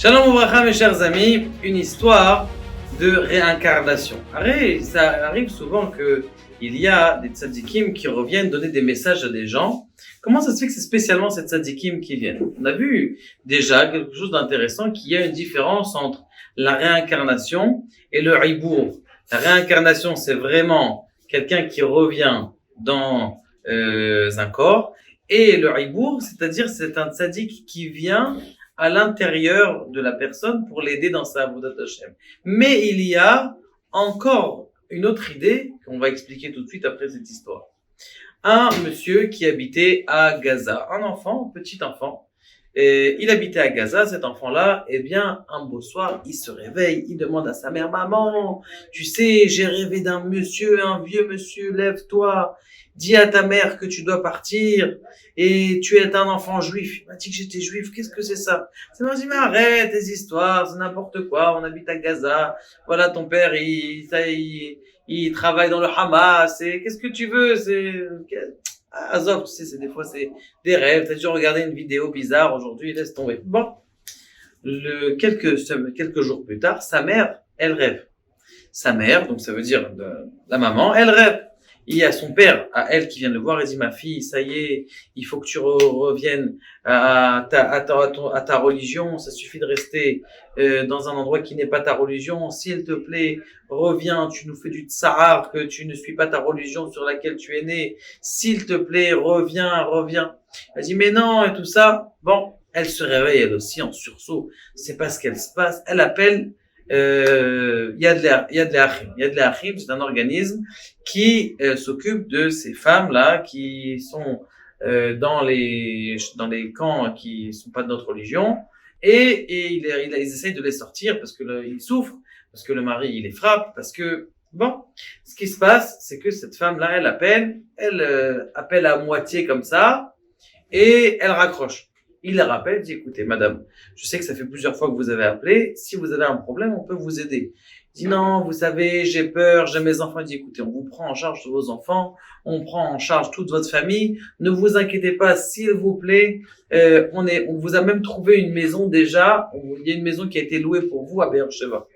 Shalom Ouvracha, mes chers amis, une histoire de réincarnation. Ça arrive souvent qu'il y a des tzadikim qui reviennent donner des messages à des gens. Comment ça se fait que c'est spécialement ces tzadikim qui viennent? On a vu déjà quelque chose d'intéressant, qu'il y a une différence entre la réincarnation et le hibour. La réincarnation, c'est vraiment quelqu'un qui revient dans un corps, et le hibour, c'est-à-dire c'est un tzadik qui vient à l'intérieur de la personne pour l'aider dans sa avodat Hashem. Mais il y a encore une autre idée qu'on va expliquer tout de suite après cette histoire. Un monsieur qui habitait à Gaza, un enfant, petit enfant, et il habitait à Gaza, cet enfant-là, eh bien, un beau soir, il se réveille, il demande à sa mère, maman, tu sais, j'ai rêvé d'un monsieur, un vieux monsieur, lève-toi, dis à ta mère que tu dois partir, et tu es un enfant juif. Il m'a dit que j'étais juif, qu'est-ce que c'est ça? Ça m'a dit, mais arrête tes histoires, c'est n'importe quoi, on habite à Gaza, voilà, ton père, il travaille dans le Hamas, et qu'est-ce que tu veux, Azov, tu sais, des fois, c'est des rêves. T'as déjà regardé une vidéo bizarre aujourd'hui, laisse tomber. Bon. Quelques jours plus tard, sa mère, elle rêve. Sa mère, donc ça veut dire la maman, elle rêve. Il y a son père, à elle, qui vient le voir et dit, ma fille, ça y est, il faut que tu reviennes à ta religion, ça suffit de rester dans un endroit qui n'est pas ta religion, s'il te plaît, reviens, tu nous fais du tsar, que tu ne suis pas ta religion sur laquelle tu es né, s'il te plaît, reviens. Elle dit, mais non, et tout ça. Bon, elle se réveille, elle aussi, en sursaut, c'est pas ce qu'elle se passe, elle appelle Yad Le'achim. Yad Le'achim, c'est un organisme qui s'occupe de ces femmes-là qui sont dans les camps qui sont pas de notre religion, et ils essayent de les sortir parce que ils souffrent, parce que le mari il les frappe, parce que bon, ce qui se passe, c'est que cette femme-là, elle appelle à moitié comme ça, et elle raccroche. Il la rappelle, dit, écoutez, madame, je sais que ça fait plusieurs fois que vous avez appelé. Si vous avez un problème, on peut vous aider. Il dit, non, vous savez, j'ai peur, j'ai mes enfants. Il dit, écoutez, on vous prend en charge de vos enfants, on prend en charge toute votre famille. Ne vous inquiétez pas, s'il vous plaît. On vous a même trouvé une maison déjà. Il y a une maison qui a été louée pour vous à Beersheba.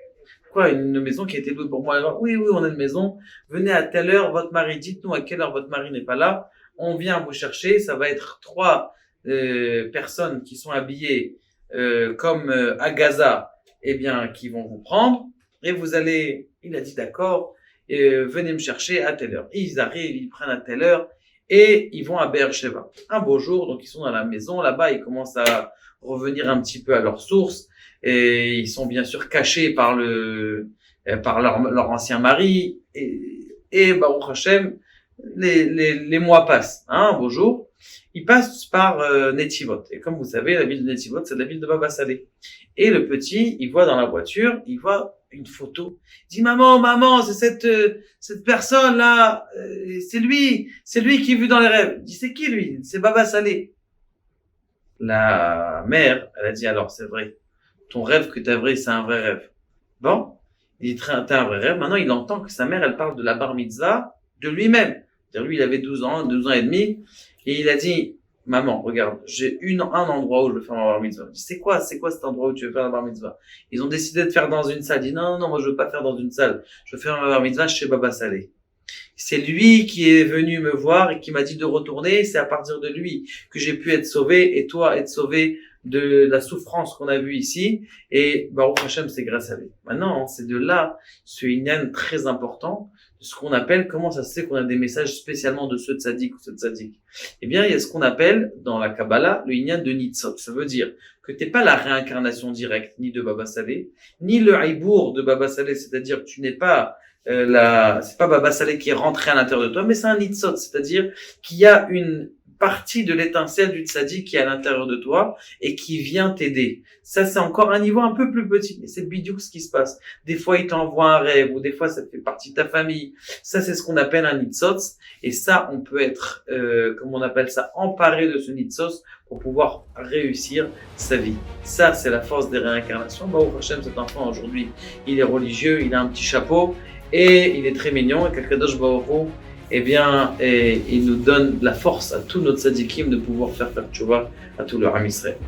Quoi, une maison qui a été louée pour moi? Alors, oui, on a une maison. Venez à telle heure, votre mari, dites-nous à quelle heure votre mari n'est pas là. On vient vous chercher. Ça va être 3 personnes qui sont habillées comme à Gaza, eh bien, qui vont vous prendre, et vous allez, il a dit d'accord, venez me chercher à telle heure. Et ils arrivent, ils prennent à telle heure, et ils vont à Beersheba. Un beau jour, donc ils sont dans la maison, là-bas, ils commencent à revenir un petit peu à leur source, et ils sont bien sûr cachés par leur ancien mari, et Baruch Hashem, les mois passent, un beau jour, ils passent par Netivot. Et comme vous savez, la ville de Netivot, c'est la ville de Baba Salé. Et le petit, il voit dans la voiture, il voit une photo. Il dit, maman, c'est cette personne-là, c'est lui qui est vu dans les rêves. Il dit, c'est qui lui? C'est Baba Salé. La mère, elle a dit, alors c'est vrai, ton rêve que t'as vrai, c'est un vrai rêve. Bon, il dit, t'as un vrai rêve. Maintenant, il entend que sa mère, elle parle de la bar mitzvah de lui-même. C'est-à-dire, lui, il avait 12 ans et demi. Et il a dit, maman, regarde, j'ai un endroit où je veux faire ma bar mitzvah. Je dis, c'est quoi cet endroit où tu veux faire la bar mitzvah? Ils ont décidé de faire dans une salle. Il dit, non, moi je veux pas faire dans une salle. Je veux faire ma bar mitzvah chez Baba Salé. C'est lui qui est venu me voir et qui m'a dit de retourner. C'est à partir de lui que j'ai pu être sauvé, et toi être sauvé de la souffrance qu'on a vue ici. Et Baruch Hashem, c'est grâce à lui. Maintenant, c'est de là, ce inyan très important, de ce qu'on appelle, comment ça se fait qu'on a des messages spécialement de ce tzaddik ou ce tzaddik? Eh bien, il y a ce qu'on appelle, dans la Kabbalah, le inyan de Nitzot. Ça veut dire que t'es pas la réincarnation directe, ni de Baba Salé, ni le hibour de Baba Salé, c'est-à-dire que tu n'es pas c'est pas Baba Salé qui est rentré à l'intérieur de toi, mais c'est un Nitzot, c'est-à-dire qu'il y a une partie de l'étincelle du tzaddik qui est à l'intérieur de toi et qui vient t'aider. Ça, c'est encore un niveau un peu plus petit, mais c'est bidiouk ce qui se passe. Des fois, il t'envoie un rêve, ou des fois, ça fait partie de ta famille. Ça, c'est ce qu'on appelle un nitzot, et ça, on peut être, comment on appelle ça, emparé de ce nitzot pour pouvoir réussir sa vie. Ça, c'est la force des réincarnations. Baruch Hashem, cet enfant, aujourd'hui, il est religieux, il a un petit chapeau, et il est très mignon, et qu'Akadosh Baruch Hu, eh bien, il nous donne la force à tous nos tzadikim de pouvoir faire tchouva à tout leur Am Israël.